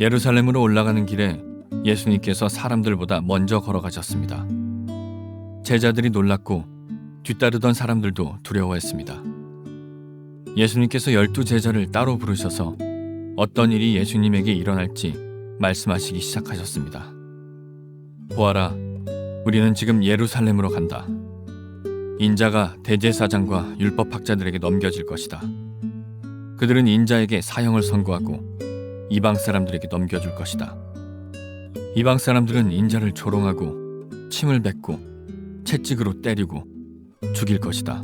예루살렘으로 올라가는 길에 예수님께서 사람들보다 먼저 걸어가셨습니다. 제자들이 놀랐고 뒤따르던 사람들도 두려워했습니다. 예수님께서 12제자를 따로 부르셔서 어떤 일이 예수님에게 일어날지 말씀하시기 시작하셨습니다. 보아라, 우리는 지금 예루살렘으로 간다. 인자가 대제사장과 율법학자들에게 넘겨질 것이다. 그들은 인자에게 사형을 선고하고 이방 사람들에게 넘겨줄 것이다. 이방 사람들은 인자를 조롱하고 침을 뱉고 채찍으로 때리고 죽일 것이다.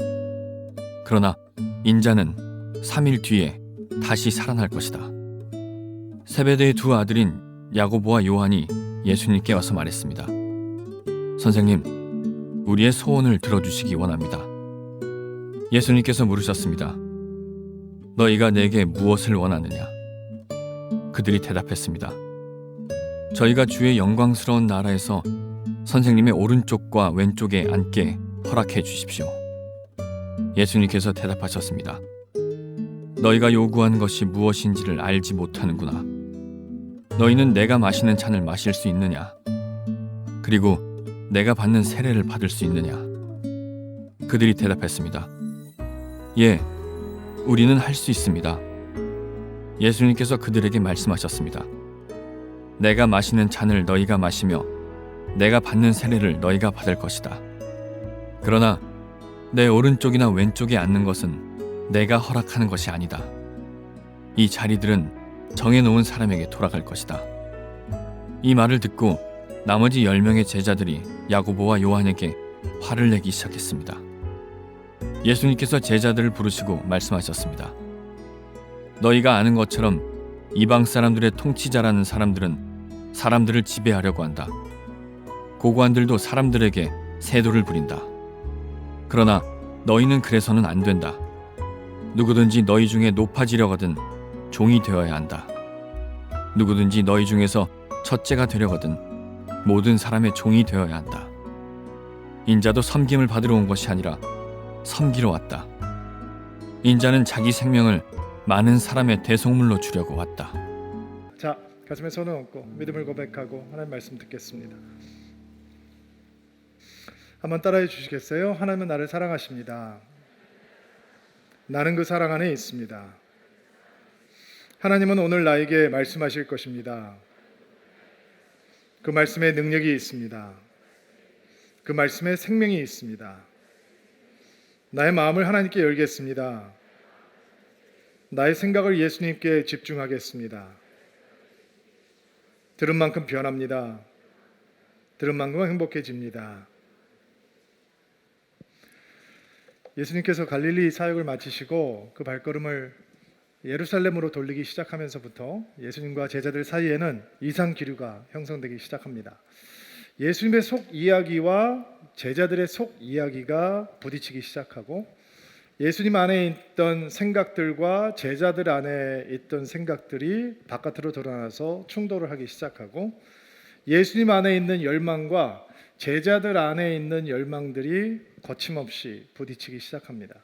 그러나 인자는 3일 뒤에 다시 살아날 것이다. 세베대의 두 아들인 야고보와 요한이 예수님께 와서 말했습니다. 선생님, 우리의 소원을 들어주시기 원합니다. 예수님께서 물으셨습니다. 너희가 내게 무엇을 원하느냐? 그들이 대답했습니다. 저희가 주의 영광스러운 나라에서 선생님의 오른쪽과 왼쪽에 앉게 허락해 주십시오. 예수님께서 대답하셨습니다. 너희가 요구하는 것이 무엇인지를 알지 못하는구나. 너희는 내가 마시는 잔을 마실 수 있느냐? 그리고 내가 받는 세례를 받을 수 있느냐? 그들이 대답했습니다. 예, 우리는 할 수 있습니다. 예수님께서 그들에게 말씀하셨습니다. 내가 마시는 잔을 너희가 마시며 내가 받는 세례를 너희가 받을 것이다. 그러나 내 오른쪽이나 왼쪽에 앉는 것은 내가 허락하는 것이 아니다. 이 자리들은 정해놓은 사람에게 돌아갈 것이다. 이 말을 듣고 나머지 10명의 제자들이 야고보와 요한에게 화를 내기 시작했습니다. 예수님께서 제자들을 부르시고 말씀하셨습니다. 너희가 아는 것처럼 이방 사람들의 통치자라는 사람들은 사람들을 지배하려고 한다. 고관들도 사람들에게 세도를 부린다. 그러나 너희는 그래서는 안 된다. 누구든지 너희 중에 높아지려거든 종이 되어야 한다. 누구든지 너희 중에서 첫째가 되려거든 모든 사람의 종이 되어야 한다. 인자도 섬김을 받으러 온 것이 아니라 섬기러 왔다. 인자는 자기 생명을 많은 사람의 대속물로 주려고 왔다. 자, 가슴에 손을 얹고 믿음을 고백하고 하나님 말씀 듣겠습니다. 한번 따라해 주시겠어요? 하나님은 나를 사랑하십니다. 나는 그 사랑 안에 있습니다. 하나님은 오늘 나에게 말씀하실 것입니다. 그 말씀에 능력이 있습니다. 그 말씀에 생명이 있습니다. 나의 마음을 하나님께 열겠습니다. 나의 생각을 예수님께 집중하겠습니다. 들은 만큼 변합니다. 들은 만큼 행복해집니다. 예수님께서 갈릴리 사역을 마치시고 그 발걸음을 예루살렘으로 돌리기 시작하면서부터 예수님과 제자들 사이에는 이상 기류가 형성되기 시작합니다. 예수님의 속 이야기와 제자들의 속 이야기가 부딪히기 시작하고 예수님 안에 있던 생각들과 제자들 안에 있던 생각들이 바깥으로 드러나서 충돌을 하기 시작하고 예수님 안에 있는 열망과 제자들 안에 있는 열망들이 거침없이 부딪히기 시작합니다.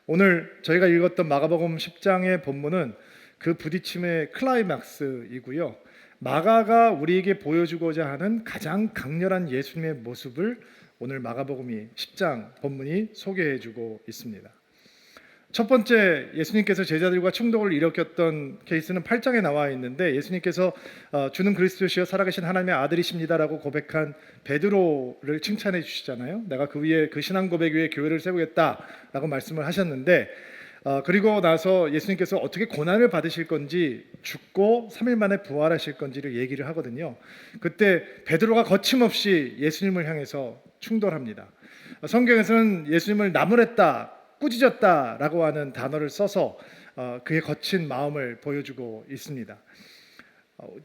오늘 저희가 읽었던 마가복음 10장의 본문은 그 부딪힘의 클라이막스이고요. 마가가 우리에게 보여주고자 하는 가장 강렬한 예수님의 모습을 오늘 마가복음이 10장 본문이 소개해주고 있습니다. 첫 번째 예수님께서 제자들과 충돌을 일으켰던 케이스는 8장에 나와 있는데 예수님께서 주는 그리스도시여 살아계신 하나님의 아들이십니다라고 고백한 베드로를 칭찬해 주시잖아요. 내가 그 위에 그 신앙 고백 위에 교회를 세우겠다라고 말씀을 하셨는데 그리고 나서 예수님께서 어떻게 고난을 받으실 건지 죽고 3일 만에 부활하실 건지를 얘기를 하거든요. 그때 베드로가 거침없이 예수님을 향해서 충돌합니다. 성경에서는 예수님을 나무랬다 꾸짖었다라고 하는 단어를 써서 그의 거친 마음을 보여주고 있습니다.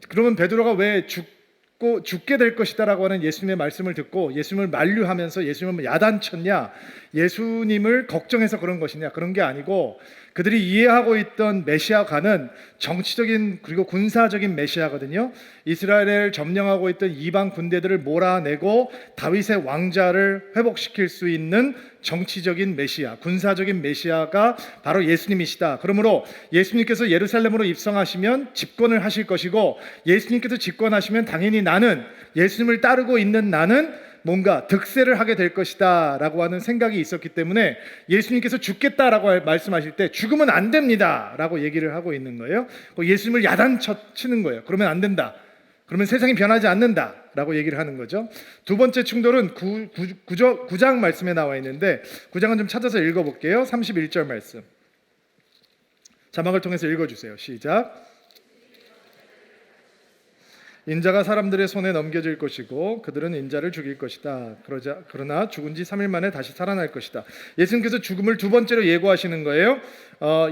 그러면 베드로가 왜 죽게 될 것이다라고 하는 예수님의 말씀을 듣고 예수님을 만류하면서 예수님을 야단쳤냐? 예수님을 걱정해서 그런 것이냐? 그런 게 아니고 그들이 이해하고 있던 메시아가는 정치적인 그리고 군사적인 메시아거든요. 이스라엘을 점령하고 있던 이방 군대들을 몰아내고 다윗의 왕좌를 회복시킬 수 있는 정치적인 메시아, 군사적인 메시아가 바로 예수님이시다. 그러므로 예수님께서 예루살렘으로 입성하시면 집권을 하실 것이고, 예수님께서 집권하시면 당연히 나는, 예수님을 따르고 있는 나는 뭔가 득세를 하게 될 것이다 라고 하는 생각이 있었기 때문에 예수님께서 죽겠다라고 말씀하실 때 죽으면 안 됩니다 라고 얘기를 하고 있는 거예요. 예수님을 야단치는 거예요. 그러면 안 된다, 그러면 세상이 변하지 않는다 라고 얘기를 하는 거죠. 두 번째 충돌은 9장 말씀에 나와 있는데 9장은 좀 찾아서 읽어볼게요. 31절 말씀 자막을 통해서 읽어주세요. 시작. 인자가 사람들의 손에 넘겨질 것이고 그들은 인자를 죽일 것이다. 그러나 죽은 지 3일 만에 다시 살아날 것이다. 예수님께서 죽음을 두 번째로 예고하시는 거예요.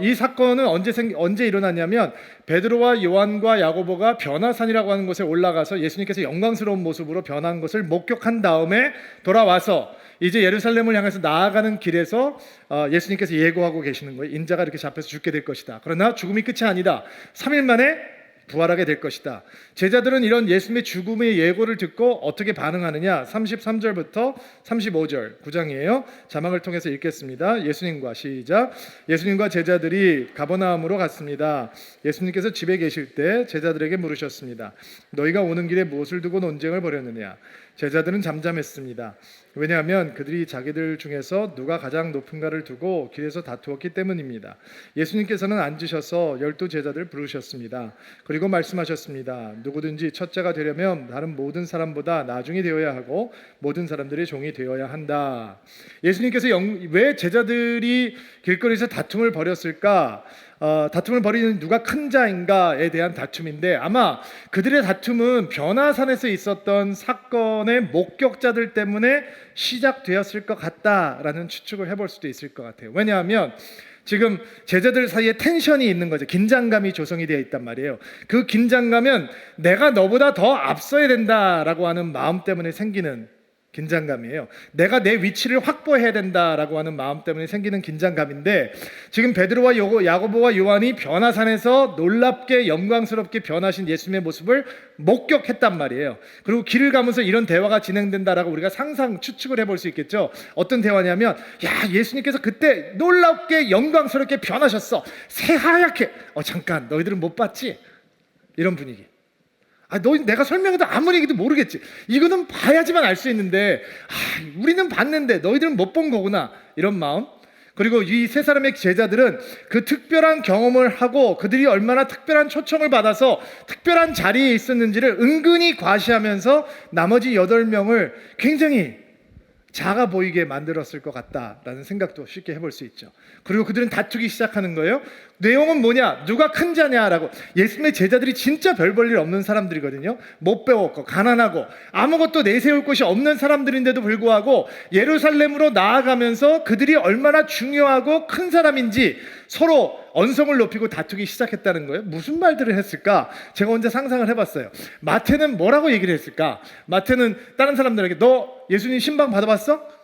이 사건은 언제 일어났냐면 베드로와 요한과 야고보가 변화산이라고 하는 곳에 올라가서 예수님께서 영광스러운 모습으로 변한 것을 목격한 다음에 돌아와서 이제 예루살렘을 향해서 나아가는 길에서 예수님께서 예고하고 계시는 거예요. 인자가 이렇게 잡혀서 죽게 될 것이다. 그러나 죽음이 끝이 아니다. 3일 만에 부활하게 될 것이다. 제자들은 이런 예수님의 죽음의 예고를 듣고 어떻게 반응하느냐? 33절부터 35절 9장이에요. 자막을 통해서 읽겠습니다. 예수님과 시작. 예수님과 제자들이 가버나움으로 갔습니다. 예수님께서 집에 계실 때 제자들에게 물으셨습니다. 너희가 오는 길에 무엇을 두고 논쟁을 벌였느냐? 제자들은 잠잠했습니다. 왜냐하면 그들이 자기들 중에서 누가 가장 높은가를 두고 길에서 다투었기 때문입니다. 예수님께서는 앉으셔서 12 제자들을 부르셨습니다. 그리고 말씀하셨습니다. 누구든지 첫째가 되려면 다른 모든 사람보다 나중이 되어야 하고 모든 사람들의 종이 되어야 한다. 예수님께서 왜 제자들이 길거리에서 다툼을 벌였을까? 다툼을 벌이는 누가 큰 자인가에 대한 다툼인데, 아마 그들의 다툼은 변화산에서 있었던 사건의 목격자들 때문에 시작되었을 것 같다라는 추측을 해볼 수도 있을 것 같아요. 왜냐하면 지금 제자들 사이에 텐션이 있는 거죠. 긴장감이 조성이 되어 있단 말이에요. 그 긴장감은 내가 너보다 더 앞서야 된다라고 하는 마음 때문에 생기는 긴장감이에요. 내가 내 위치를 확보해야 된다라고 하는 마음 때문에 생기는 긴장감인데, 지금 베드로와 야고보와 요한이 변화산에서 놀랍게 영광스럽게 변하신 예수님의 모습을 목격했단 말이에요. 그리고 길을 가면서 이런 대화가 진행된다라고 우리가 추측을 해볼 수 있겠죠. 어떤 대화냐면, 야, 예수님께서 그때 놀랍게 영광스럽게 변하셨어. 새하얗게. 잠깐, 너희들은 못 봤지? 이런 분위기. 내가 설명해도 아무리 얘기도 모르겠지. 이거는 봐야지만 알 수 있는데, 우리는 봤는데 너희들은 못 본 거구나. 이런 마음. 그리고 이 세 사람의 제자들은 그 특별한 경험을 하고 그들이 얼마나 특별한 초청을 받아서 특별한 자리에 있었는지를 은근히 과시하면서 나머지 8명을 굉장히 작아 보이게 만들었을 것 같다라는 생각도 쉽게 해볼 수 있죠. 그리고 그들은 다투기 시작하는 거예요. 내용은 뭐냐? 누가 큰 자냐라고. 예수님의 제자들이 진짜 별 볼 일 없는 사람들이거든요. 못 배웠고 가난하고 아무것도 내세울 곳이 없는 사람들인데도 불구하고 예루살렘으로 나아가면서 그들이 얼마나 중요하고 큰 사람인지 서로 언성을 높이고 다투기 시작했다는 거예요. 무슨 말들을 했을까? 제가 혼자 상상을 해봤어요. 마태는 뭐라고 얘기를 했을까? 마태는 다른 사람들에게 너 예수님 신방 받아봤어?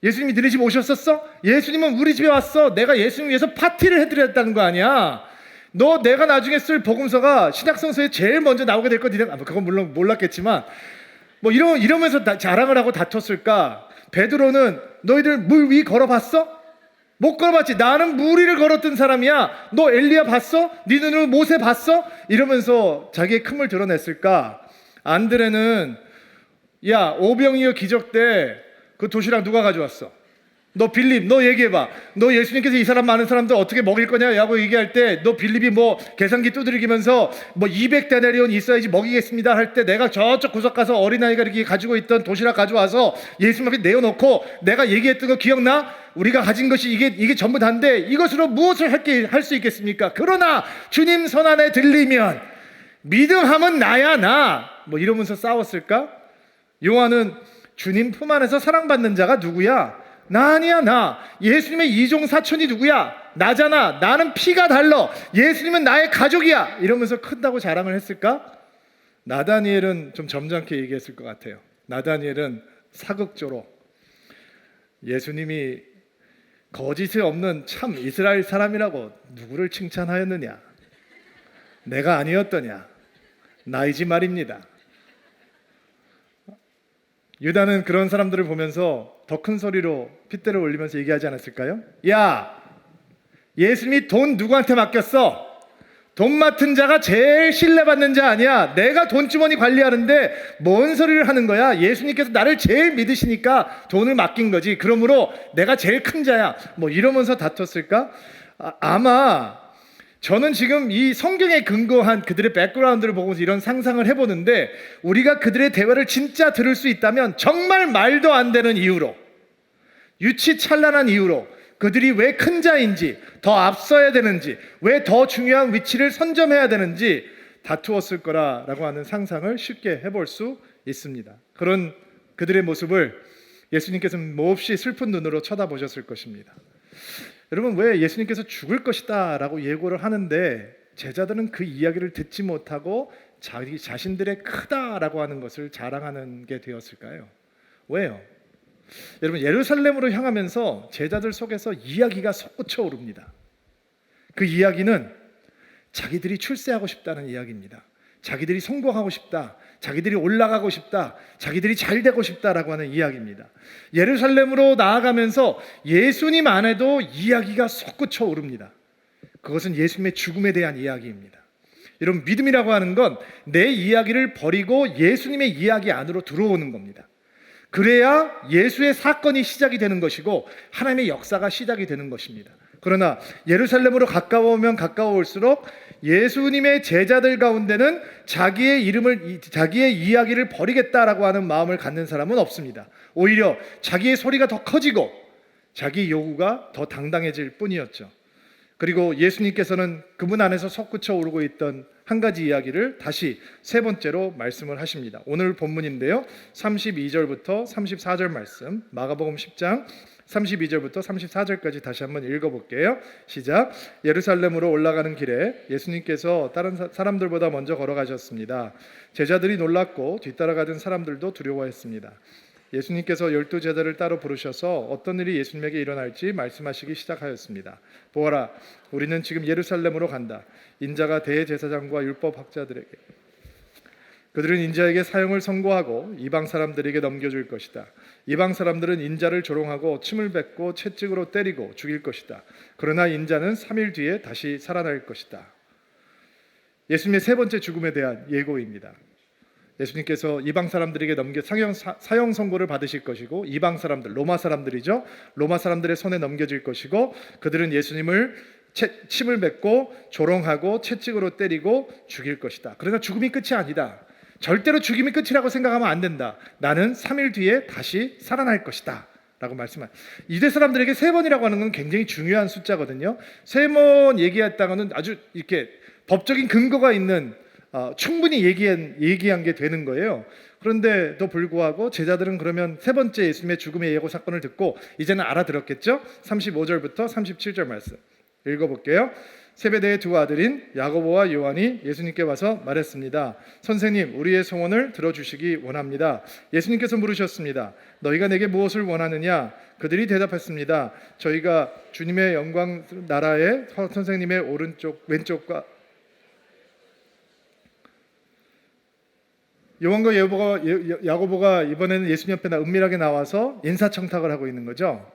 예수님이 너네 집 오셨었어? 예수님은 우리 집에 왔어. 내가 예수님 위해서 파티를 해드렸다는 거 아니야. 너 내가 나중에 쓸 복음서가 신약성서에 제일 먼저 나오게 될 거 그건 물론 몰랐겠지만 뭐 이러면서 자랑을 하고 다퉜을까? 베드로는 너희들 물 위 걸어봤어? 못 걸어봤지. 나는 물 위를 걸었던 사람이야. 너 엘리야 봤어? 네 눈으로 모세 봤어? 이러면서 자기의 큼을 드러냈을까? 안드레는 야, 오병이어 기적 때 그 도시락 누가 가져왔어? 너 빌립, 너 얘기해봐. 너 예수님께서 이 사람 많은 사람들 어떻게 먹일 거냐? 라고 얘기할 때 너 빌립이 뭐 계산기 두드리기면서 뭐 200데나리온 있어야지 먹이겠습니다 할 때 내가 저쪽 구석 가서 어린아이가 이렇게 가지고 있던 도시락 가져와서 예수님 앞에 내어놓고 내가 얘기했던 거 기억나? 우리가 가진 것이 이게 전부 다인데 이것으로 무엇을 할 수 있겠습니까? 그러나 주님 손 안에 들리면 믿음하면 나야 나. 뭐 이러면서 싸웠을까? 요한은 주님 품 안에서 사랑받는 자가 누구야? 나 아니야. 나 예수님의 이종 사촌이 누구야? 나잖아. 나는 피가 달라. 예수님은 나의 가족이야. 이러면서 큰다고 자랑을 했을까? 나다니엘은 좀 점잖게 얘기했을 것 같아요. 나다니엘은 사극조로 예수님이 거짓이 없는 참 이스라엘 사람이라고 누구를 칭찬하였느냐? 내가 아니었더냐? 나이지 말입니다. 유다는 그런 사람들을 보면서 더 큰 소리로 핏대를 올리면서 얘기하지 않았을까요? 야, 예수님이 돈 누구한테 맡겼어? 돈 맡은 자가 제일 신뢰받는 자 아니야? 내가 돈주머니 관리하는데 뭔 소리를 하는 거야? 예수님께서 나를 제일 믿으시니까 돈을 맡긴 거지. 그러므로 내가 제일 큰 자야. 뭐 이러면서 다퉜을까? 아마 저는 지금 이 성경에 근거한 그들의 백그라운드를 보면서 이런 상상을 해보는데, 우리가 그들의 대화를 진짜 들을 수 있다면 정말 말도 안 되는 이유로, 유치찬란한 이유로, 그들이 왜 큰 자인지, 더 앞서야 되는지, 왜 더 중요한 위치를 선점해야 되는지 다투었을 거라고 하는 상상을 쉽게 해볼 수 있습니다. 그런 그들의 모습을 예수님께서는 몹시 슬픈 눈으로 쳐다보셨을 것입니다. 여러분, 왜 예수님께서 죽을 것이다 라고 예고를 하는데 제자들은 그 이야기를 듣지 못하고 자기 자신들의 크다라고 하는 것을 자랑하는 게 되었을까요? 왜요? 여러분, 예루살렘으로 향하면서 제자들 속에서 이야기가 솟구쳐 오릅니다. 그 이야기는 자기들이 출세하고 싶다는 이야기입니다. 자기들이 성공하고 싶다, 자기들이 올라가고 싶다, 자기들이 잘 되고 싶다라고 하는 이야기입니다. 예루살렘으로 나아가면서 예수님 안에도 이야기가 솟구쳐 오릅니다. 그것은 예수님의 죽음에 대한 이야기입니다. 여러분, 믿음이라고 하는 건 내 이야기를 버리고 예수님의 이야기 안으로 들어오는 겁니다. 그래야 예수의 사건이 시작이 되는 것이고 하나님의 역사가 시작이 되는 것입니다. 그러나 예루살렘으로 가까워오면 가까워올수록 예수님의 제자들 가운데는 자기의 이야기를 버리겠다라고 하는 마음을 갖는 사람은 없습니다. 오히려 자기의 소리가 더 커지고 자기 요구가 더 당당해질 뿐이었죠. 그리고 예수님께서는 그분 안에서 솟구쳐 오르고 있던 한 가지 이야기를 다시 세 번째로 말씀을 하십니다. 오늘 본문인데요, 32절부터 34절 말씀, 마가복음 10장 32절부터 34절까지 다시 한번 읽어볼게요. 시작. 예루살렘으로 올라가는 길에 예수님께서 다른 사람들보다 먼저 걸어가셨습니다. 제자들이 놀랐고 뒤따라가던 사람들도 두려워했습니다. 예수님께서 12 제자를 따로 부르셔서 어떤 일이 예수님에게 일어날지 말씀하시기 시작하였습니다. 보아라, 우리는 지금 예루살렘으로 간다. 인자가 대제사장과 율법학자들에게, 그들은 인자에게 사형을 선고하고 이방 사람들에게 넘겨줄 것이다. 이방 사람들은 인자를 조롱하고 침을 뱉고 채찍으로 때리고 죽일 것이다. 그러나 인자는 3일 뒤에 다시 살아날 것이다. 예수님의 세 번째 죽음에 대한 예고입니다. 예수님께서 이방 사람들에게 사형 선고를 받으실 것이고, 이방 사람들, 로마 사람들이죠. 로마 사람들의 손에 넘겨질 것이고, 그들은 예수님을 침을 뱉고 조롱하고 채찍으로 때리고 죽일 것이다. 그러나 죽음이 끝이 아니다. 절대로 죽임이 끝이라고 생각하면 안 된다. 나는 3일 뒤에 다시 살아날 것이다 라고 말씀합니다. 이대 사람들에게 3번이라고 하는 건 굉장히 중요한 숫자거든요. 3번 얘기했다가는 아주 이렇게 법적인 근거가 있는, 충분히 얘기한 게 되는 거예요. 그런데도 불구하고 제자들은 그러면 세 번째 예수님의 죽음의 예고 사건을 듣고 이제는 알아들었겠죠. 35절부터 37절 말씀 읽어볼게요. 세베대의 두 아들인 야고보와 요한이 예수님께 와서 말했습니다. 선생님, 우리의 소원을 들어주시기 원합니다. 예수님께서 물으셨습니다. 너희가 내게 무엇을 원하느냐? 그들이 대답했습니다. 저희가 주님의 영광 나라에 선생님의 왼쪽과 요한과 야고보가 이번에는 예수님 옆에 은밀하게 나와서 인사청탁을 하고 있는 거죠.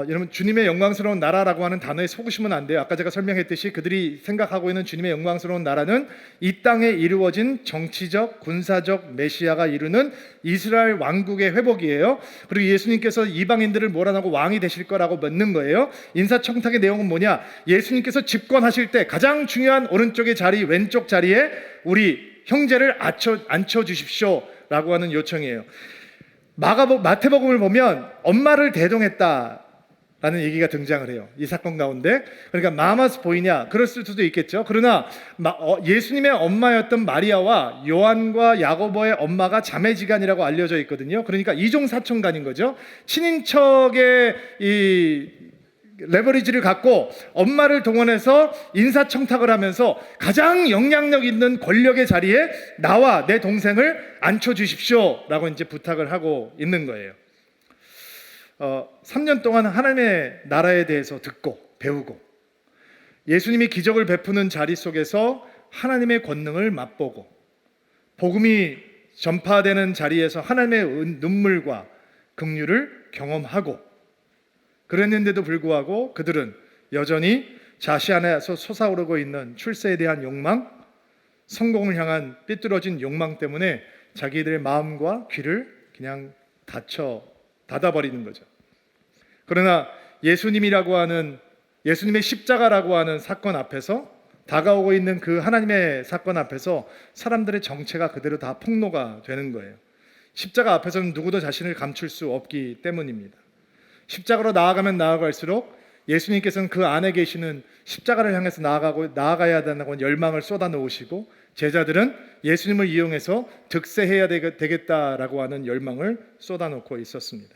여러분, 주님의 영광스러운 나라라고 하는 단어에 속으시면 안 돼요. 아까 제가 설명했듯이 그들이 생각하고 있는 주님의 영광스러운 나라는 이 땅에 이루어진 정치적, 군사적 메시아가 이루는 이스라엘 왕국의 회복이에요. 그리고 예수님께서 이방인들을 몰아내고 왕이 되실 거라고 믿는 거예요. 인사청탁의 내용은 뭐냐? 예수님께서 집권하실 때 가장 중요한 오른쪽의 자리, 왼쪽 자리에 우리 형제를 앉혀주십시오 라고 하는 요청이에요. 마태복음을 보면 엄마를 대동했다 라는 얘기가 등장을 해요. 이 사건 가운데. 그러니까 마마스 보이냐? 그럴 수도 있겠죠. 그러나 예수님의 엄마였던 마리아와 요한과 야고보의 엄마가 자매지간이라고 알려져 있거든요. 그러니까 이종사촌간인 거죠. 친인척의 이 레버리지를 갖고 엄마를 동원해서 인사청탁을 하면서 가장 영향력 있는 권력의 자리에 나와 내 동생을 앉혀주십시오 라고 이제 부탁을 하고 있는 거예요. 3년 동안 하나님의 나라에 대해서 듣고 배우고 예수님이 기적을 베푸는 자리 속에서 하나님의 권능을 맛보고 복음이 전파되는 자리에서 하나님의 눈물과 긍휼을 경험하고 그랬는데도 불구하고 그들은 여전히 자신 안에서 솟아오르고 있는 출세에 대한 욕망, 성공을 향한 삐뚤어진 욕망 때문에 자기들의 마음과 귀를 그냥 닫아버리는 거죠. 그러나 예수님이라고 하는 예수님의 십자가라고 하는 사건 앞에서 다가오고 있는 그 하나님의 사건 앞에서 사람들의 정체가 그대로 다 폭로가 되는 거예요. 십자가 앞에서는 누구도 자신을 감출 수 없기 때문입니다. 십자가로 나아가면 나아갈수록 예수님께서는 그 안에 계시는 십자가를 향해서 나아가야 된다고 열망을 쏟아놓으시고 제자들은 예수님을 이용해서 득세해야 되겠다라고 하는 열망을 쏟아놓고 있었습니다.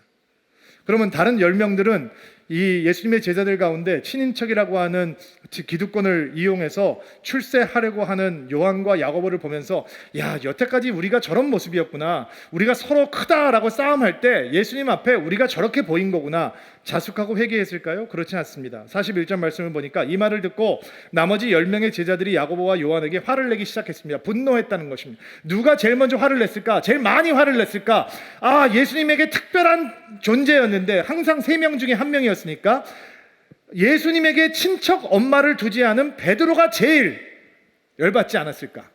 그러면 다른 10명들은 이 예수님의 제자들 가운데 친인척이라고 하는 기득권을 이용해서 출세하려고 하는 요한과 야고보를 보면서 야, 여태까지 우리가 저런 모습이었구나, 우리가 서로 크다라고 싸움할 때 예수님 앞에 우리가 저렇게 보인 거구나 자숙하고 회개했을까요? 그렇지 않습니다. 41절 말씀을 보니까 이 말을 듣고 나머지 10명의 제자들이 야고보와 요한에게 화를 내기 시작했습니다. 분노했다는 것입니다. 누가 제일 먼저 화를 냈을까? 제일 많이 화를 냈을까? 예수님에게 특별한 존재였는데 항상 3명 중에 1명이었으니까 예수님에게 친척 엄마를 두지 않은 베드로가 제일 열받지 않았을까?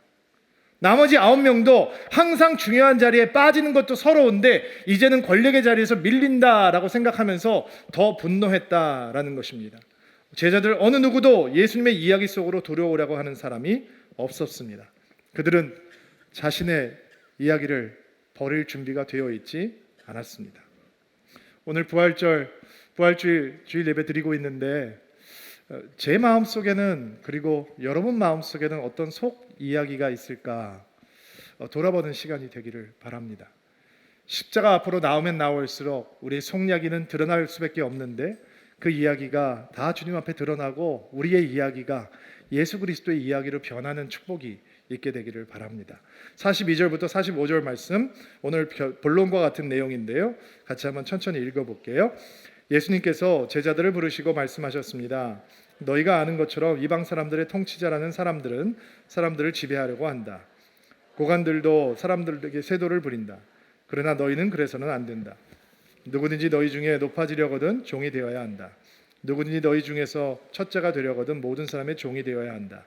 나머지 9명도 항상 중요한 자리에 빠지는 것도 서러운데 이제는 권력의 자리에서 밀린다라고 생각하면서 더 분노했다라는 것입니다. 제자들 어느 누구도 예수님의 이야기 속으로 들어오려고 하는 사람이 없었습니다. 그들은 자신의 이야기를 버릴 준비가 되어 있지 않았습니다. 오늘 부활주일 예배 드리고 있는데 제 마음속에는 그리고 여러분 마음속에는 어떤 속 이야기가 있을까 돌아보는 시간이 되기를 바랍니다. 십자가 앞으로 나오면 나올수록 우리의 속 이야기는 드러날 수밖에 없는데 그 이야기가 다 주님 앞에 드러나고 우리의 이야기가 예수 그리스도의 이야기로 변하는 축복이 있게 되기를 바랍니다. 42절부터 45절 말씀 오늘 본론과 같은 내용인데요. 같이 한번 천천히 읽어볼게요. 예수님께서 제자들을 부르시고 말씀하셨습니다. 너희가 아는 것처럼 이방 사람들의 통치자라는 사람들은 사람들을 지배하려고 한다. 고관들도 사람들에게 세도를 부린다. 그러나 너희는 그래서는 안 된다. 누구든지 너희 중에 높아지려거든 종이 되어야 한다. 누구든지 너희 중에서 첫째가 되려거든 모든 사람의 종이 되어야 한다.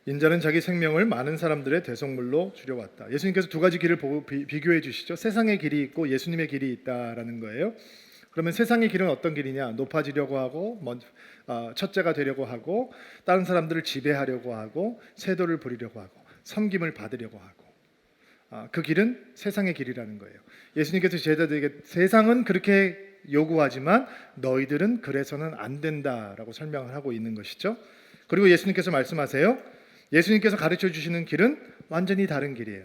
인자는 자기 생명을 많은 사람들의 대속물로 주려왔다. 예수님께서 두 가지 길을 비교해 주시죠. 세상의 길이 있고 예수님의 길이 있다라는 거예요. 그러면 세상의 길은 어떤 길이냐? 높아지려고 하고 첫째가 되려고 하고 다른 사람들을 지배하려고 하고 세도를 부리려고 하고 섬김을 받으려고 하고 그 길은 세상의 길이라는 거예요. 예수님께서 제자들에게 세상은 그렇게 요구하지만 너희들은 그래서는 안 된다라고 설명을 하고 있는 것이죠. 그리고 예수님께서 말씀하세요. 예수님께서 가르쳐 주시는 길은 완전히 다른 길이에요.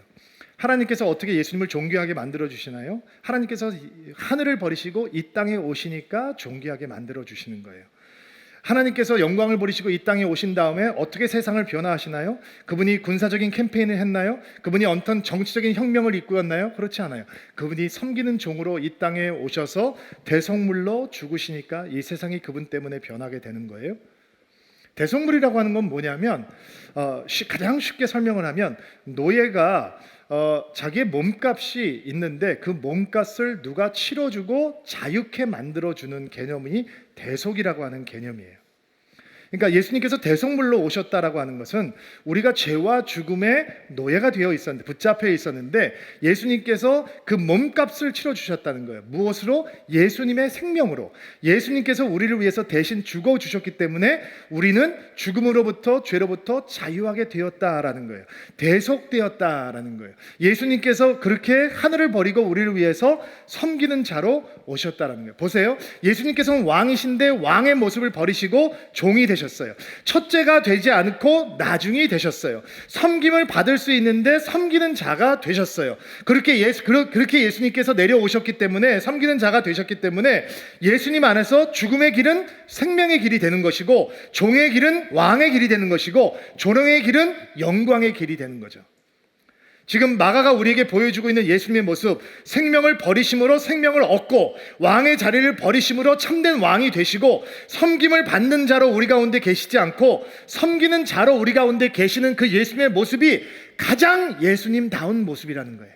하나님께서 어떻게 예수님을 존귀하게 만들어 주시나요? 하나님께서 하늘을 버리시고 이 땅에 오시니까 존귀하게 만들어 주시는 거예요. 하나님께서 영광을 버리시고 이 땅에 오신 다음에 어떻게 세상을 변화하시나요? 그분이 군사적인 캠페인을 했나요? 그분이 어떤 정치적인 혁명을 이끌었나요? 그렇지 않아요. 그분이 섬기는 종으로 이 땅에 오셔서 대속물로 죽으시니까 이 세상이 그분 때문에 변하게 되는 거예요. 대속물이라고 하는 건 뭐냐면 가장 쉽게 설명을 하면 노예가 자기의 몸값이 있는데 그 몸값을 누가 치러주고 자유케 만들어주는 개념이 대속이라고 하는 개념이에요. 그러니까 예수님께서 대속물로 오셨다라고 하는 것은 우리가 죄와 죽음의 노예가 되어 있었는데 붙잡혀 있었는데 예수님께서 그 몸값을 치러주셨다는 거예요. 무엇으로? 예수님의 생명으로. 예수님께서 우리를 위해서 대신 죽어주셨기 때문에 우리는 죽음으로부터 죄로부터 자유하게 되었다라는 거예요. 대속되었다라는 거예요. 예수님께서 그렇게 하늘을 버리고 우리를 위해서 섬기는 자로 오셨다라는 거예요. 보세요. 예수님께서는 왕이신데 왕의 모습을 버리시고 종이 되셨어요. 첫째가 되지 않고 나중이 되셨어요. 섬김을 받을 수 있는데 섬기는 자가 되셨어요. 그렇게 예수님께서 내려오셨기 때문에 섬기는 자가 되셨기 때문에 예수님 안에서 죽음의 길은 생명의 길이 되는 것이고 종의 길은 왕의 길이 되는 것이고 조롱의 길은 영광의 길이 되는 거죠. 지금 마가가 우리에게 보여주고 있는 예수님의 모습, 생명을 버리심으로 생명을 얻고 왕의 자리를 버리심으로 참된 왕이 되시고 섬김을 받는 자로 우리 가운데 계시지 않고 섬기는 자로 우리 가운데 계시는 그 예수님의 모습이 가장 예수님다운 모습이라는 거예요.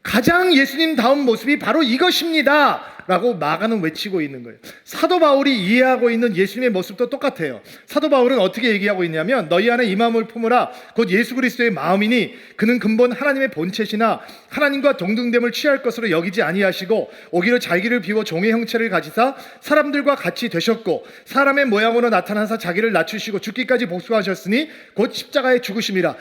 가장 예수님다운 모습이 바로 이것입니다 라고 마가는 외치고 있는 거예요. 사도 바울이 이해하고 있는 예수님의 모습도 똑같아요. 사도 바울은 어떻게 얘기하고 있냐면 너희 안에 이 마음을 품으라 곧 예수 그리스도의 마음이니 그는 근본 하나님의 본체시나 하나님과 동등됨을 취할 것으로 여기지 아니하시고 오히려 자기를 비워 종의 형체를 가지사 사람들과 같이 되셨고 사람의 모양으로 나타나사 자기를 낮추시고 죽기까지 복수하셨으니 곧 십자가에 죽으심이라.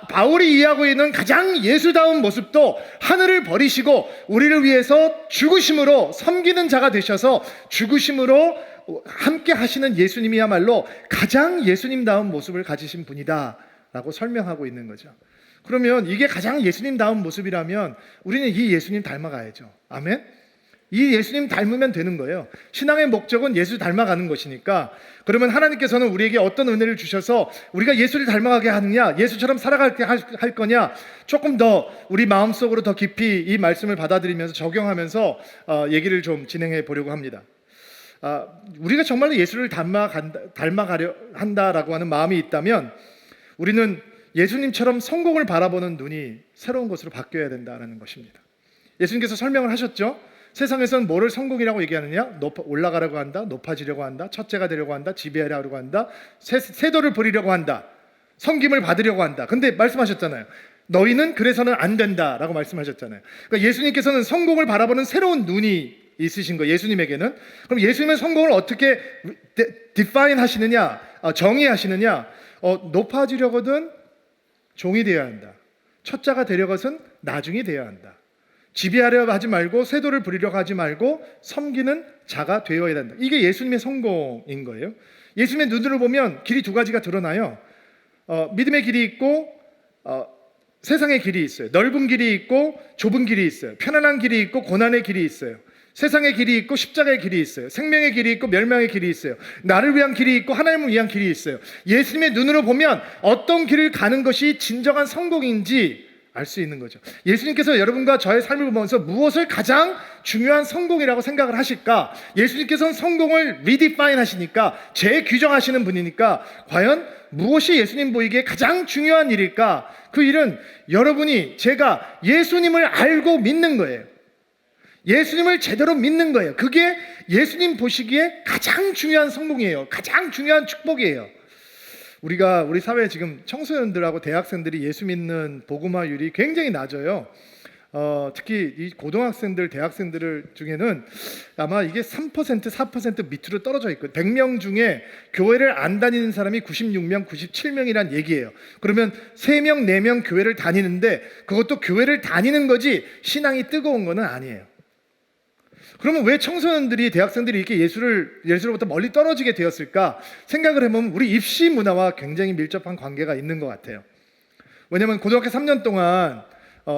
바울이 이해하고 있는 가장 예수다운 모습도 하늘을 버리시고 우리를 위해서 죽으심으로 섬기는 자가 되셔서 죽으심으로 함께 하시는 예수님이야말로 가장 예수님다운 모습을 가지신 분이다 라고 설명하고 있는 거죠. 그러면 이게 가장 예수님다운 모습이라면 우리는 이 예수님 닮아가야죠. 아멘? 이 예수님 닮으면 되는 거예요. 신앙의 목적은 예수 닮아가는 것이니까. 그러면 하나님께서는 우리에게 어떤 은혜를 주셔서 우리가 예수를 닮아가게 하느냐, 예수처럼 살아가게 할 거냐, 조금 더 우리 마음속으로 더 깊이 이 말씀을 받아들이면서 적용하면서 얘기를 좀 진행해 보려고 합니다. 우리가 정말로 예수를 닮아가려 한다라고 하는 마음이 있다면 우리는 예수님처럼 성공을 바라보는 눈이 새로운 것으로 바뀌어야 된다는 것입니다. 예수님께서 설명을 하셨죠. 세상에서는 뭐를 성공이라고 얘기하느냐? 올라가려고 한다, 높아지려고 한다, 첫째가 되려고 한다, 지배하려고 한다, 세도를 부리려고 한다, 섬김을 받으려고 한다. 근데 말씀하셨잖아요. 너희는 그래서는 안 된다라고 말씀하셨잖아요. 그러니까 예수님께서는 성공을 바라보는 새로운 눈이 있으신 거예요. 예수님에게는. 그럼 예수님은 성공을 어떻게 define 하시느냐, 정의하시느냐? 높아지려거든 종이 되어야 한다. 첫자가 되려거든 나중이 되어야 한다. 지배하려 하지 말고 세도를 부리려고 하지 말고 섬기는 자가 되어야 된다. 이게 예수님의 성공인 거예요. 예수님의 눈으로 보면 길이 두 가지가 드러나요. 믿음의 길이 있고 세상의 길이 있어요. 넓은 길이 있고 좁은 길이 있어요. 편안한 길이 있고 고난의 길이 있어요. 세상의 길이 있고 십자가의 길이 있어요. 생명의 길이 있고 멸망의 길이 있어요. 나를 위한 길이 있고 하나님을 위한 길이 있어요. 예수님의 눈으로 보면 어떤 길을 가는 것이 진정한 성공인지 알 수 있는 거죠. 예수님께서 여러분과 저의 삶을 보면서 무엇을 가장 중요한 성공이라고 생각을 하실까? 예수님께서는 성공을 redefine 하시니까 재규정하시는 분이니까 과연 무엇이 예수님 보이기에 가장 중요한 일일까? 그 일은 여러분이 제가 예수님을 알고 믿는 거예요. 예수님을 제대로 믿는 거예요. 그게 예수님 보시기에 가장 중요한 성공이에요. 가장 중요한 축복이에요. 우리 사회에 지금 청소년들하고 대학생들이 예수 믿는 복음화율이 굉장히 낮아요. 특히 이 고등학생들, 대학생들 중에는 아마 이게 3%, 4% 밑으로 떨어져 있고 100명 중에 교회를 안 다니는 사람이 96명, 97명이란 얘기예요. 그러면 3명, 4명 교회를 다니는데 그것도 교회를 다니는 거지 신앙이 뜨거운 거는 아니에요. 그러면 왜 청소년들이, 대학생들이 이렇게 예수로부터 멀리 떨어지게 되었을까? 생각을 해보면 우리 입시 문화와 굉장히 밀접한 관계가 있는 것 같아요. 왜냐하면 고등학교 3년 동안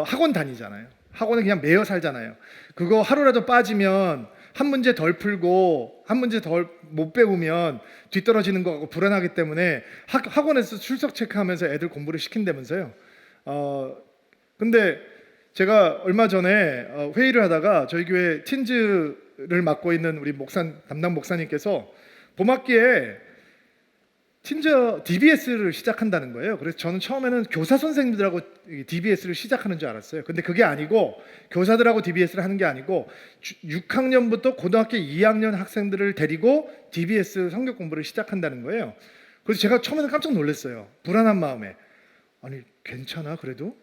학원 다니잖아요. 학원에 그냥 매여 살잖아요. 그거 하루라도 빠지면 한 문제 덜 풀고 한 문제 덜 못 배우면 뒤떨어지는 것 같고 불안하기 때문에 학원에서 출석 체크하면서 애들 공부를 시킨다면서요. 근데 제가 얼마 전에 회의를 하다가 저희 교회 틴즈를 맡고 있는 우리 담당 목사님께서 봄학기에 틴즈 DBS를 시작한다는 거예요. 그래서 저는 처음에는 교사 선생님들하고 DBS를 시작하는 줄 알았어요. 근데 그게 아니고 교사들하고 DBS를 하는 게 아니고 6학년부터 고등학교 2학년 학생들을 데리고 DBS 성경 공부를 시작한다는 거예요. 그래서 제가 처음에는 깜짝 놀랐어요. 불안한 마음에. 아니 괜찮아 그래도?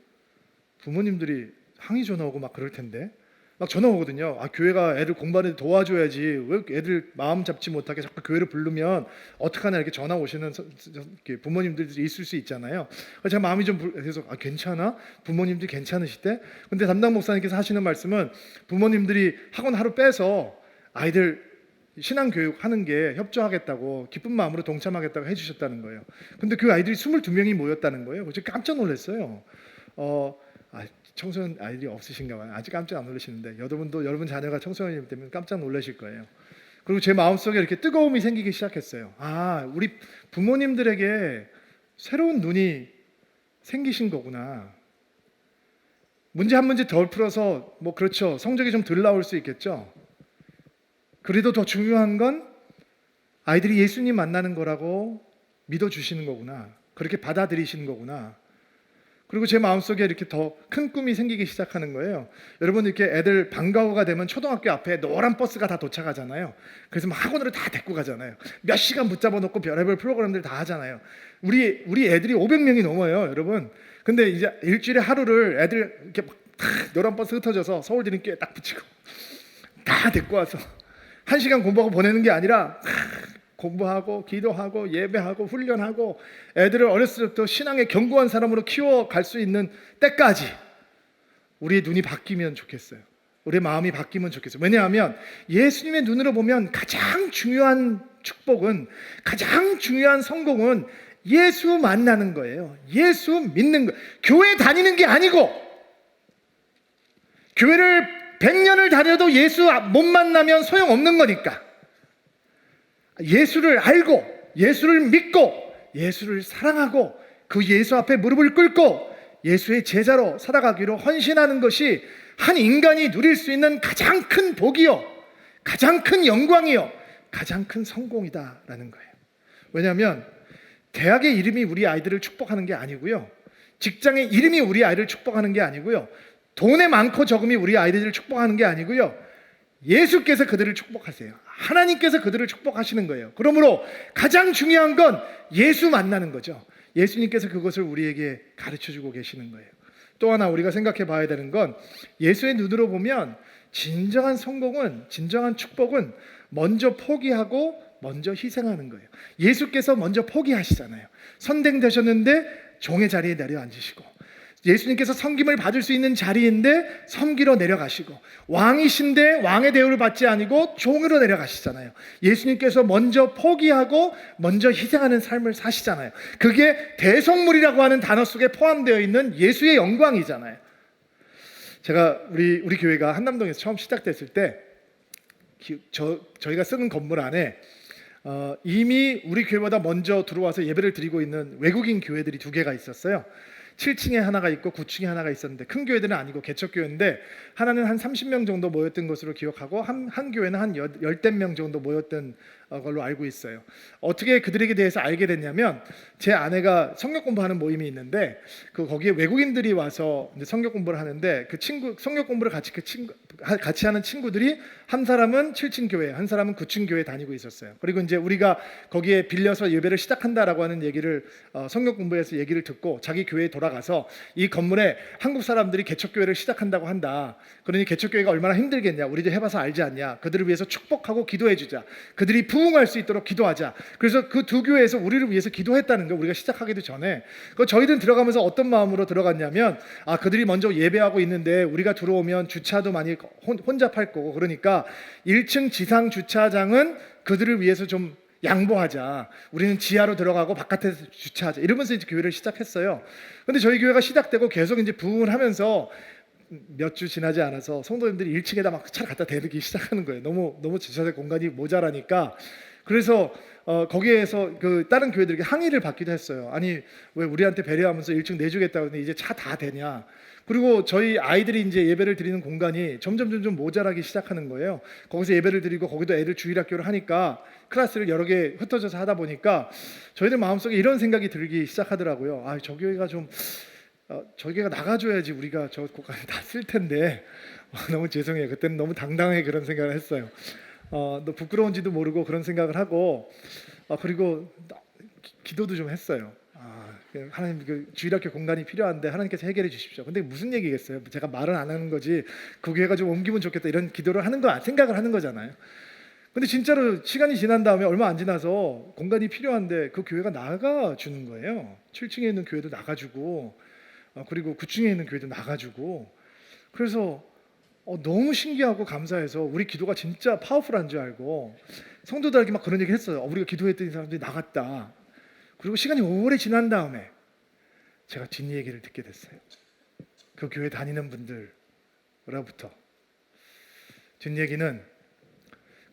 부모님들이 항의 전화 오고 막 그럴 텐데 막 전화 오거든요. 교회가 애들 공부하는 데 도와줘야지 왜 애들 마음 잡지 못하게 자꾸 교회를 부르면 어떡하나 이렇게 전화 오시는 부모님들이 있을 수 있잖아요. 그래서 제가 마음이 좀 그래서 괜찮아? 부모님들이 괜찮으시대? 근데 담당 목사님께서 하시는 말씀은 부모님들이 학원 하루 빼서 아이들 신앙교육 하는 게 협조하겠다고 기쁜 마음으로 동참하겠다고 해주셨다는 거예요. 근데 그 아이들이 22명이 모였다는 거예요. 그래서 깜짝 놀랐어요. 청소년 아이들이 없으신가 봐요. 아직 깜짝 안 놀라시는데 여러분 자녀가 청소년이기 때문에 깜짝 놀라실 거예요. 그리고 제 마음속에 이렇게 뜨거움이 생기기 시작했어요. 우리 부모님들에게 새로운 눈이 생기신 거구나. 문제 한 문제 덜 풀어서 뭐 그렇죠. 성적이 좀 덜 나올 수 있겠죠. 그래도 더 중요한 건 아이들이 예수님 만나는 거라고 믿어주시는 거구나. 그렇게 받아들이시는 거구나. 그리고 제 마음속에 이렇게 더 큰 꿈이 생기기 시작하는 거예요. 여러분 이렇게 애들 방과 후가 되면 초등학교 앞에 노란 버스가 다 도착하잖아요. 그래서 막 학원으로 다 데리고 가잖아요. 몇 시간 붙잡아 놓고 별의별 프로그램들 다 하잖아요. 우리 애들이 500명이 넘어요, 여러분. 근데 이제 일주일에 하루를 애들 이렇게 막 노란 버스 흩어져서 서울 디딤교에 딱 붙이고 다 데리고 와서 1시간 공부하고 보내는 게 아니라 공부하고 기도하고 예배하고 훈련하고 애들을 어렸을 때부터 신앙의 견고한 사람으로 키워갈 수 있는 때까지 우리의 눈이 바뀌면 좋겠어요. 우리의 마음이 바뀌면 좋겠어요. 왜냐하면 예수님의 눈으로 보면 가장 중요한 축복은, 가장 중요한 성공은 예수 만나는 거예요. 예수 믿는 거. 교회 다니는 게 아니고, 교회를 100년을 다녀도 예수 못 만나면 소용없는 거니까, 예수를 알고 예수를 믿고 예수를 사랑하고 그 예수 앞에 무릎을 꿇고 예수의 제자로 살아가기로 헌신하는 것이 한 인간이 누릴 수 있는 가장 큰 복이요, 가장 큰 영광이요, 가장 큰 성공이다라는 거예요. 왜냐하면 대학의 이름이 우리 아이들을 축복하는 게 아니고요, 직장의 이름이 우리 아이를 축복하는 게 아니고요, 돈의 많고 적음이 우리 아이들을 축복하는 게 아니고요, 예수께서 그들을 축복하세요. 하나님께서 그들을 축복하시는 거예요. 그러므로 가장 중요한 건 예수 만나는 거죠. 예수님께서 그것을 우리에게 가르쳐주고 계시는 거예요. 또 하나 우리가 생각해 봐야 되는 건, 예수의 눈으로 보면 진정한 성공은, 진정한 축복은 먼저 포기하고 먼저 희생하는 거예요. 예수께서 먼저 포기하시잖아요. 선생되셨는데 종의 자리에 내려앉으시고, 예수님께서 섬김을 받을 수 있는 자리인데 섬기러 내려가시고, 왕이신데 왕의 대우를 받지 아니고 종으로 내려가시잖아요. 예수님께서 먼저 포기하고 먼저 희생하는 삶을 사시잖아요. 그게 대성물이라고 하는 단어 속에 포함되어 있는 예수의 영광이잖아요. 제가 우리 교회가 한남동에서 처음 시작됐을 때 저희가 쓰는 건물 안에 이미 우리 교회보다 먼저 들어와서 예배를 드리고 있는 외국인 교회들이 2개가 있었어요. 7층에 하나가 있고 9층에 하나가 있었는데, 큰 교회들은 아니고 개척교회인데, 하나는 한 30명 정도 모였던 것으로 기억하고 한 교회는 한 10명 정도 모였던 걸로 알고 있어요. 어떻게 그들에게 대해서 알게 됐냐면, 제 아내가 성경 공부하는 모임이 있는데 거기에 외국인들이 와서 이제 성경 공부를 하는데, 그 친구 성경 공부를 같이 하는 친구들이 한 사람은 7층 교회, 한 사람은 9층 교회 다니고 있었어요. 그리고 이제 우리가 거기에 빌려서 예배를 시작한다라고 하는 얘기를 성경 공부에서 얘기를 듣고 자기 교회에 돌아가서, 이 건물에 한국 사람들이 개척교회를 시작한다고 한다. 그러니 개척교회가 얼마나 힘들겠냐, 우리도 해봐서 알지 않냐, 그들을 위해서 축복하고 기도해주자, 그들이 부흥할 수 있도록 기도하자. 그래서 그 2교회에서 우리를 위해서 기도했다는 거, 우리가 시작하기도 전에. 저희들은 들어가면서 어떤 마음으로 들어갔냐면, 그들이 먼저 예배하고 있는데 우리가 들어오면 주차도 많이 혼잡할 거고, 그러니까 1층 지상 주차장은 그들을 위해서 좀 양보하자, 우리는 지하로 들어가고 바깥에서 주차하자, 이러면서 이제 교회를 시작했어요. 근데 저희 교회가 시작되고 계속 이제 부흥을 하면서 몇 주 지나지 않아서 성도님들이 1층에다 막 차를 갖다 대기 시작하는 거예요. 너무 주차장 공간이 모자라니까. 그래서 거기에서 그 다른 교회들에게 항의를 받기도 했어요. 아니, 왜 우리한테 배려하면서 1층 내주겠다고 하는데 이제 차 다 되냐. 그리고 저희 아이들이 이제 예배를 드리는 공간이 점점 모자라기 시작하는 거예요. 거기서 예배를 드리고 거기도 애들 주일학교를 하니까 클래스를 여러 개 흩어져서 하다 보니까 저희들 마음속에 이런 생각이 들기 시작하더라고요. 저 교회가 좀 저기가 나가줘야지 우리가 저 공간 다 쓸 텐데. 너무 죄송해요. 그때는 너무 당당하게 그런 생각을 했어요. 너 부끄러운지도 모르고 그런 생각을 하고, 그리고 기도도 좀 했어요. 하나님, 그 주일학교 공간이 필요한데 하나님께서 해결해 주십시오. 근데 무슨 얘기겠어요? 제가 말은 안 하는 거지, 그 교회가 좀 옮기면 좋겠다 이런 기도를 하는 거, 생각을 하는 거잖아요. 근데 진짜로 시간이 지난 다음에 얼마 안 지나서 공간이 필요한데 그 교회가 나가주는 거예요. 7층에 있는 교회도 나가주고, 그리고 9층에 있는 교회도 나가주고. 그래서 너무 신기하고 감사해서 우리 기도가 진짜 파워풀한 줄 알고 성도들에게 막 그런 얘기 했어요. 우리가 기도했더니 사람들이 나갔다. 그리고 시간이 오래 지난 다음에 제가 뒷얘기를 듣게 됐어요. 그 교회 다니는 분들로부터. 뒷얘기는,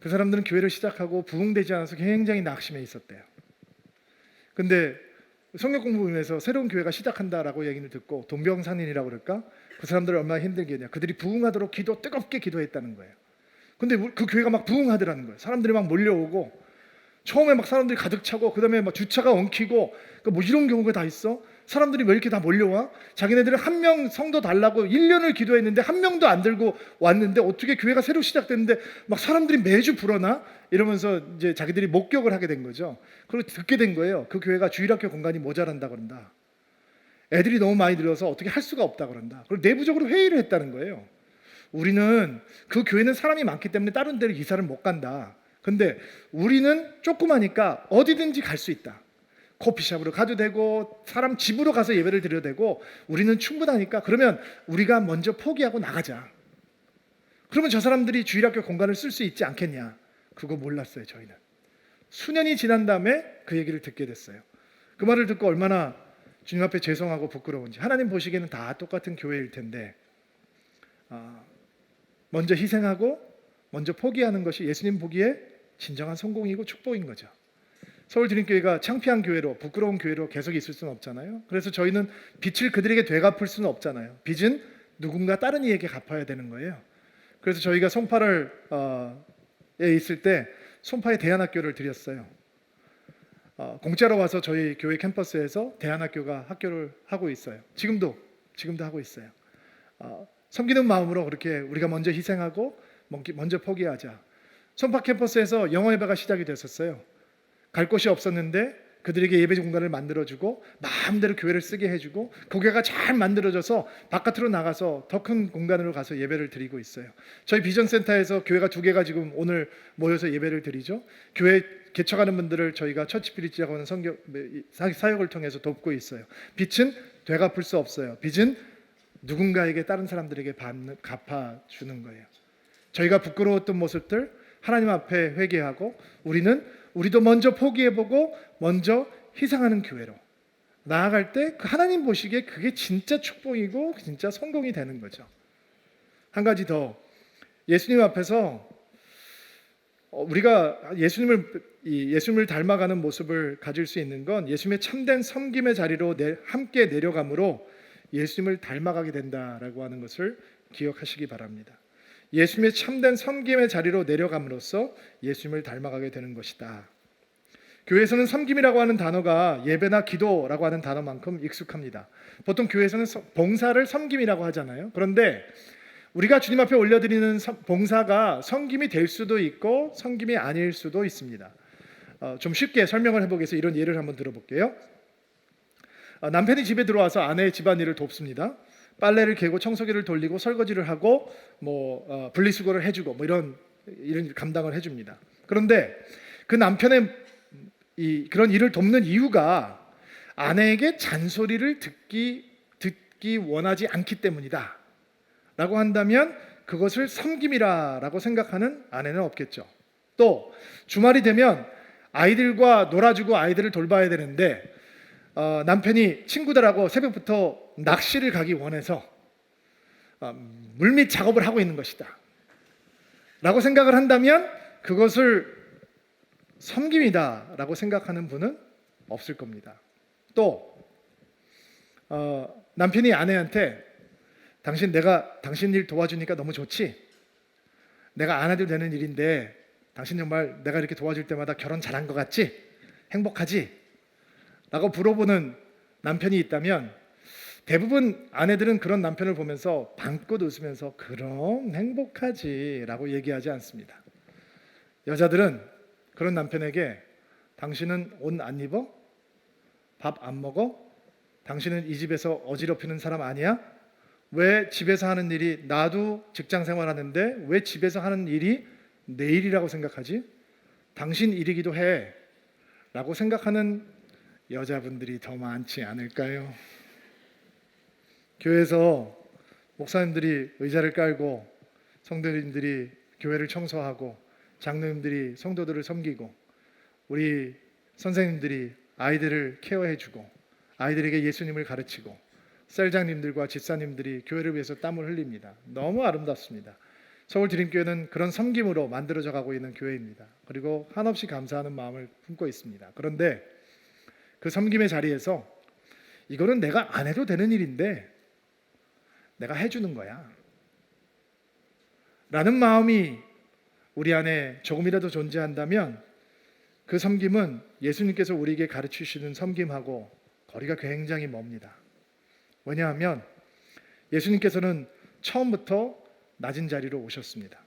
그 사람들은 교회를 시작하고 부흥되지 않아서 굉장히 낙심해 있었대요. 근데 성경 공부하면서 새로운 교회가 시작한다라고 얘기를 듣고 동병상련이라고 그럴까? 그 사람들 얼마나 힘들게 했냐. 그들이 부흥하도록 뜨겁게 기도했다는 거예요. 근데 그 교회가 막 부흥하더라는 거예요. 사람들이 막 몰려오고 처음에 막 사람들이 가득 차고 그다음에 막 주차가 엉키고 뭐 이런 경우가 다 있어. 사람들이 왜 이렇게 다 몰려와? 자기네들은 한 명 성도 달라고 1년을 기도했는데 한 명도 안 들고 왔는데 어떻게 교회가 새로 시작됐는데 막 사람들이 매주 불어나? 이러면서 이제 자기들이 목격을 하게 된 거죠. 그리고 듣게 된 거예요. 그 교회가 주일학교 공간이 모자란다 그런다. 애들이 너무 많이 들어서 어떻게 할 수가 없다 그런다. 그리고 내부적으로 회의를 했다는 거예요. 우리는 그 교회는 사람이 많기 때문에 다른 데로 이사를 못 간다. 근데 우리는 조그마니까 어디든지 갈 수 있다. 커피숍으로 가도 되고 사람 집으로 가서 예배를 드려도 되고 우리는 충분하니까 그러면 우리가 먼저 포기하고 나가자. 그러면 저 사람들이 주일학교 공간을 쓸 수 있지 않겠냐. 그거 몰랐어요. 저희는 수년이 지난 다음에 그 얘기를 듣게 됐어요. 그 말을 듣고 얼마나 주님 앞에 죄송하고 부끄러운지. 하나님 보시기에는 다 똑같은 교회일 텐데 먼저 희생하고 먼저 포기하는 것이 예수님 보기에 진정한 성공이고 축복인 거죠. 서울드림교회가 창피한 교회로 부끄러운 교회로 계속 있을 수는 없잖아요. 그래서 저희는 빚을 그들에게 되갚을 수는 없잖아요. 빚은 누군가 다른 이에게 갚아야 되는 거예요. 그래서 저희가 송파에 있을 때 송파에 대안학교를 드렸어요. 공짜로 와서 저희 교회 캠퍼스에서 대안학교가 학교를 하고 있어요. 지금도 하고 있어요. 섬기는 마음으로 그렇게 우리가 먼저 희생하고 먼저 포기하자. 송파 캠퍼스에서 영어 예배가 시작이 됐었어요. 갈 곳이 없었는데 그들에게 예배 공간을 만들어주고 마음대로 교회를 쓰게 해주고 교회가 잘 만들어져서 바깥으로 나가서 더 큰 공간으로 가서 예배를 드리고 있어요. 저희 비전센터에서 교회가 2개가 지금 오늘 모여서 예배를 드리죠. 교회 개척하는 분들을 저희가 처치피리지라고 하는 사역을 통해서 돕고 있어요. 빚은 되갚을 수 없어요. 빚은 누군가에게 다른 사람들에게 갚아주는 거예요. 저희가 부끄러웠던 모습들 하나님 앞에 회개하고 우리도 먼저 포기해보고 먼저 희생하는 교회로 나아갈 때 그 하나님 보시기에 그게 진짜 축복이고 진짜 성공이 되는 거죠. 한 가지 더, 예수님 앞에서 우리가 예수님을 닮아가는 모습을 가질 수 있는 건 예수님의 참된 섬김의 자리로 함께 내려감으로 예수님을 닮아가게 된다라고 하는 것을 기억하시기 바랍니다. 예수님의 참된 섬김의 자리로 내려감으로써 예수님을 닮아가게 되는 것이다. 교회에서는 섬김이라고 하는 단어가 예배나 기도라고 하는 단어만큼 익숙합니다. 보통 교회에서는 봉사를 섬김이라고 하잖아요. 그런데 우리가 주님 앞에 올려드리는 봉사가 섬김이 될 수도 있고 섬김이 아닐 수도 있습니다. 좀 쉽게 설명을 해보기 위해서 이런 예를 한번 들어볼게요. 남편이 집에 들어와서 아내의 집안일을 돕습니다. 빨래를 개고 청소기를 돌리고 설거지를 하고 분리수거를 해주고 이런 감당을 해줍니다. 그런데 그 남편의 그런 일을 돕는 이유가 아내에게 잔소리를 듣기 원하지 않기 때문이다 라고 한다면 그것을 섬김이라고 생각하는 아내는 없겠죠. 또 주말이 되면 아이들과 놀아주고 아이들을 돌봐야 되는데 남편이 친구들하고 새벽부터 낚시를 가기 원해서 물밑 작업을 하고 있는 것이다 라고 생각을 한다면 그것을 섬김이다 라고 생각하는 분은 없을 겁니다. 또 남편이 아내한테 당신 일 도와주니까 너무 좋지? 내가 안 해도 되는 일인데 당신 정말 내가 이렇게 도와줄 때마다 결혼 잘한 것 같지? 행복하지? 라고 물어보는 남편이 있다면 대부분 아내들은 그런 남편을 보면서 방긋 웃으면서 그럼 행복하지 라고 얘기하지 않습니다. 여자들은 그런 남편에게 당신은 옷 안 입어? 밥 안 먹어? 당신은 이 집에서 어지럽히는 사람 아니야? 왜 집에서 하는 일이, 나도 직장 생활하는데 왜 집에서 하는 일이 내 일이라고 생각하지? 당신 일이기도 해 라고 생각하는 여자분들이 더 많지 않을까요? 교회에서 목사님들이 의자를 깔고 성도님들이 교회를 청소하고 장로님들이 성도들을 섬기고 우리 선생님들이 아이들을 케어해주고 아이들에게 예수님을 가르치고 셀장님들과 집사님들이 교회를 위해서 땀을 흘립니다. 너무 아름답습니다. 서울드림교회는 그런 섬김으로 만들어져 가고 있는 교회입니다. 그리고 한없이 감사하는 마음을 품고 있습니다. 그런데 그 섬김의 자리에서 이거는 내가 안 해도 되는 일인데 내가 해주는 거야 라는 마음이 우리 안에 조금이라도 존재한다면 그 섬김은 예수님께서 우리에게 가르치시는 섬김하고 거리가 굉장히 멉니다. 왜냐하면 예수님께서는 처음부터 낮은 자리로 오셨습니다.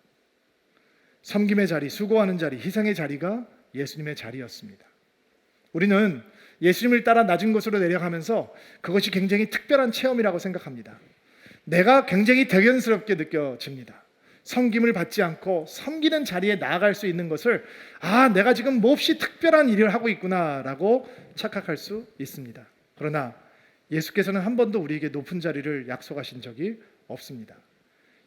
섬김의 자리, 수고하는 자리, 희생의 자리가 예수님의 자리였습니다. 우리는 예수님을 따라 낮은 곳으로 내려가면서 그것이 굉장히 특별한 체험이라고 생각합니다. 내가 굉장히 대견스럽게 느껴집니다. 섬김을 받지 않고 섬기는 자리에 나아갈 수 있는 것을 내가 지금 몹시 특별한 일을 하고 있구나라고 착각할 수 있습니다. 그러나 예수께서는 한 번도 우리에게 높은 자리를 약속하신 적이 없습니다.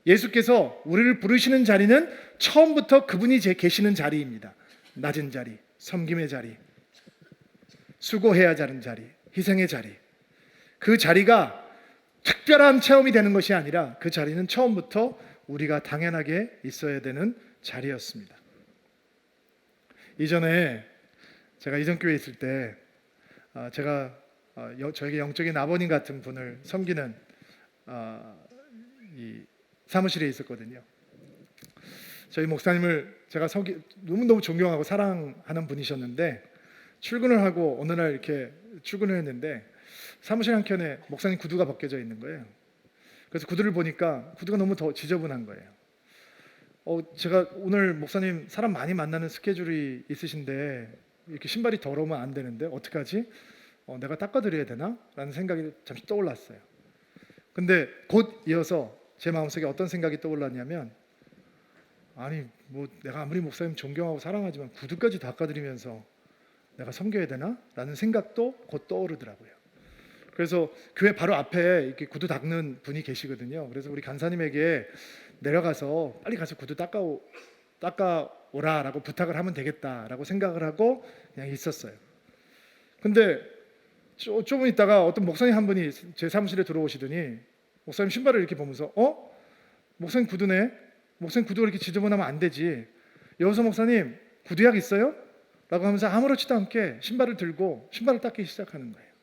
예수께서 우리를 부르시는 자리는 처음부터 그분이 계시는 자리입니다. 낮은 자리, 섬김의 자리, 수고해야 하는 자리, 희생의 자리. 그 자리가 특별한 체험이 되는 것이 아니라 그 자리는 처음부터 우리가 당연하게 있어야 되는 자리였습니다. 이전에 제가 이전 교회에 있을 때 제가 저에게 영적인 아버님 같은 분을 섬기는 이 사무실에 있었거든요. 저희 목사님을 제가 너무너무 존경하고 사랑하는 분이셨는데 출근을 하고 어느 날 이렇게 출근을 했는데 사무실 한켠에 목사님 구두가 벗겨져 있는 거예요. 그래서 구두를 보니까 구두가 너무 더 지저분한 거예요. 제가 오늘 목사님 사람 많이 만나는 스케줄이 있으신데 이렇게 신발이 더러우면 안 되는데 어떡하지? 내가 닦아드려야 되나? 라는 생각이 잠시 떠올랐어요. 근데 곧 이어서 제 마음속에 어떤 생각이 떠올랐냐면 내가 아무리 목사님 존경하고 사랑하지만 구두까지 닦아드리면서 내가 섬겨야 되나? 라는 생각도 곧 떠오르더라고요. 그래서 교회 바로 앞에 이렇게 구두 닦는 분이 계시거든요. 그래서 우리 간사님에게 내려가서 빨리 가서 구두 닦아오라라고 부탁을 하면 되겠다라고 생각을 하고 그냥 있었어요. 근데 조금 있다가 어떤 목사님 한 분이 제 사무실에 들어오시더니 목사님 신발을 이렇게 보면서 목사님 구두네? 목사님 구두가 이렇게 지저분하면 안 되지. 여호사 목사님 구두약 있어요? 라고 하면서 아무렇지도 않게 신발을 들고 신발을 닦기 시작하는 거예요.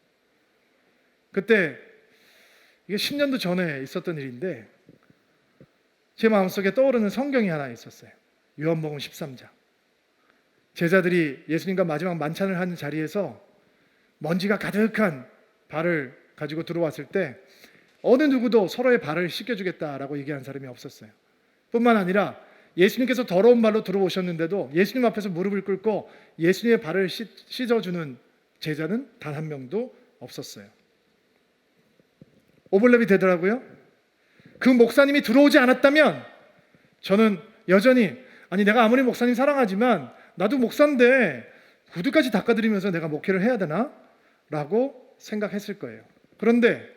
그때 이게 10년도 전에 있었던 일인데 제 마음속에 떠오르는 성경이 하나 있었어요. 요한복음 13장. 제자들이 예수님과 마지막 만찬을 하는 자리에서 먼지가 가득한 발을 가지고 들어왔을 때 어느 누구도 서로의 발을 씻겨주겠다라고 얘기한 사람이 없었어요. 뿐만 아니라 예수님께서 더러운 발로 들어오셨는데도 예수님 앞에서 무릎을 꿇고 예수님의 발을 씻어주는 제자는 단 한 명도 없었어요. 오버랩이 되더라고요. 그 목사님이 들어오지 않았다면 저는 여전히 내가 아무리 목사님 사랑하지만 나도 목사인데 구두까지 닦아드리면서 내가 목회를 해야 되나? 라고 생각했을 거예요. 그런데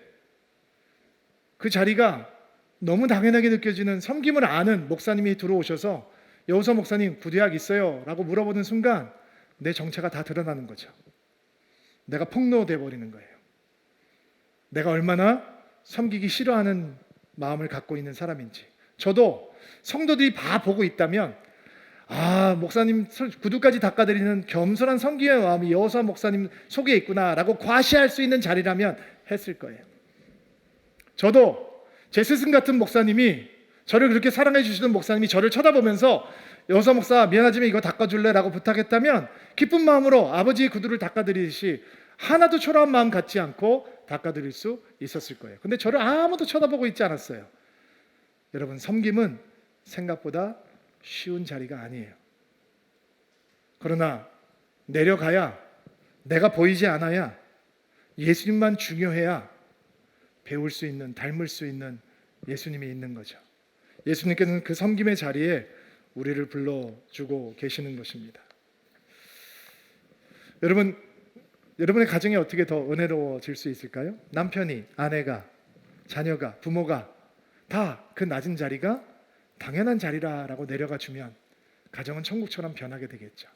그 자리가 너무 당연하게 느껴지는 섬김을 아는 목사님이 들어오셔서 여호사 목사님 구두약 있어요? 라고 물어보는 순간 내 정체가 다 드러나는 거죠. 내가 폭로돼 버리는 거예요. 내가 얼마나 섬기기 싫어하는 마음을 갖고 있는 사람인지. 저도 성도들이 다 보고 있다면 목사님 구두까지 닦아드리는 겸손한 섬기의 마음이 여호사 목사님 속에 있구나라고 과시할 수 있는 자리라면 했을 거예요. 저도 제 스승 같은 목사님이 저를 그렇게 사랑해 주시는 목사님이 저를 쳐다보면서 여호사 목사 미안하지만 이거 닦아줄래? 라고 부탁했다면 기쁜 마음으로 아버지의 구두를 닦아드리듯이 하나도 초라한 마음 갖지 않고 닦아드릴 수 있었을 거예요. 근데 저를 아무도 쳐다보고 있지 않았어요. 여러분, 섬김은 생각보다 쉬운 자리가 아니에요. 그러나 내려가야, 내가 보이지 않아야, 예수님만 중요해야 배울 수 있는, 닮을 수 있는 예수님이 있는 거죠. 예수님께서는 그 섬김의 자리에 우리를 불러주고 계시는 것입니다. 여러분의 가정이 어떻게 더 은혜로워질 수 있을까요? 남편이, 아내가, 자녀가, 부모가 다 그 낮은 자리가 당연한 자리라고 내려가 주면 가정은 천국처럼 변하게 되겠죠.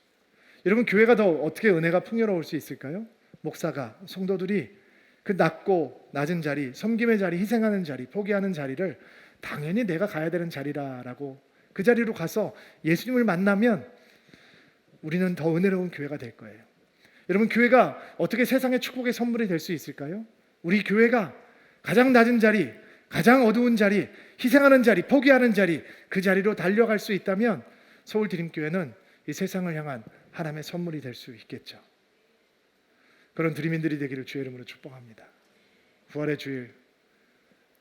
여러분, 교회가 더 어떻게 은혜가 풍요로울 수 있을까요? 목사가, 성도들이 그 낮고 낮은 자리, 섬김의 자리, 희생하는 자리, 포기하는 자리를 당연히 내가 가야 되는 자리라고 그 자리로 가서 예수님을 만나면 우리는 더 은혜로운 교회가 될 거예요. 여러분, 교회가 어떻게 세상의 축복의 선물이 될 수 있을까요? 우리 교회가 가장 낮은 자리, 가장 어두운 자리, 희생하는 자리, 포기하는 자리, 그 자리로 달려갈 수 있다면 서울드림교회는 이 세상을 향한 하나님의 선물이 될 수 있겠죠. 그런 드림인들이 되기를 주의 이름으로 축복합니다. 부활의 주일,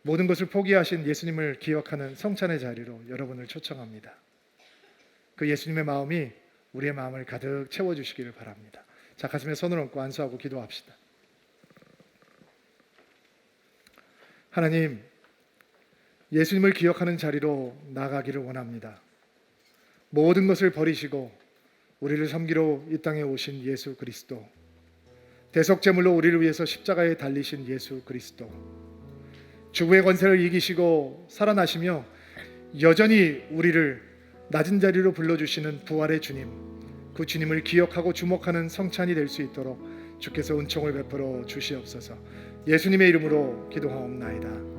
모든 것을 포기하신 예수님을 기억하는 성찬의 자리로 여러분을 초청합니다. 그 예수님의 마음이 우리의 마음을 가득 채워주시기를 바랍니다. 자, 가슴에 손을 얹고 안수하고 기도합시다. 하나님, 예수님을 기억하는 자리로 나가기를 원합니다. 모든 것을 버리시고 우리를 섬기러 이 땅에 오신 예수 그리스도, 대속제물로 우리를 위해서 십자가에 달리신 예수 그리스도, 죽음의 권세를 이기시고 살아나시며 여전히 우리를 낮은 자리로 불러주시는 부활의 주님, 그 주님을 기억하고 주목하는 성찬이 될 수 있도록 주께서 은총을 베풀어 주시옵소서. 예수님의 이름으로 기도하옵나이다.